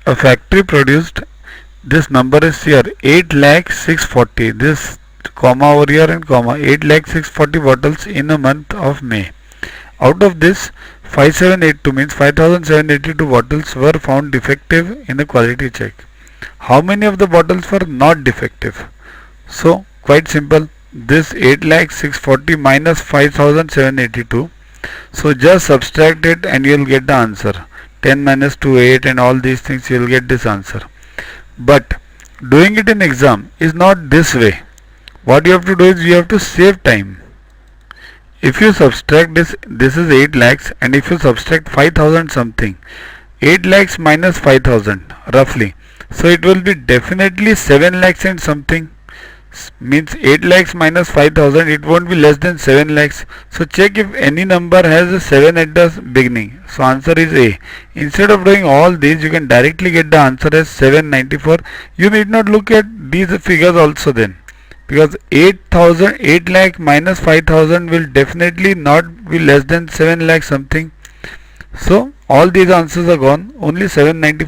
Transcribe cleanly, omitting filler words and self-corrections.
a factory produced, this number is here 8,640,000, this comma over here and comma, 8,640,000 bottles in a month of May. Out of this, 5782 means 5782 bottles were found defective in the quality check. How many of the bottles were not defective? So quite simple, this 8,640,000 minus 5782. So just subtract it and you will get the answer. 10 minus 2, 8 and all these things, you will get this answer. But doing it in exam is not this way. What you have to do is you have to save time. If you subtract this is 8 lakhs, and if you subtract 5,000 something, 8 lakhs minus 5,000 roughly, so it will be definitely 7 lakhs and something. Means 8 lakhs minus 5,000, it won't be less than 7 lakhs. So check if any number has a 7 at the beginning. So answer is A. Instead of doing all these, you can directly get the answer as 794. You need not look at these figures also then, because 8 lakh minus 5,000 will definitely not be less than 7 lakh something. So all these answers are gone. Only 794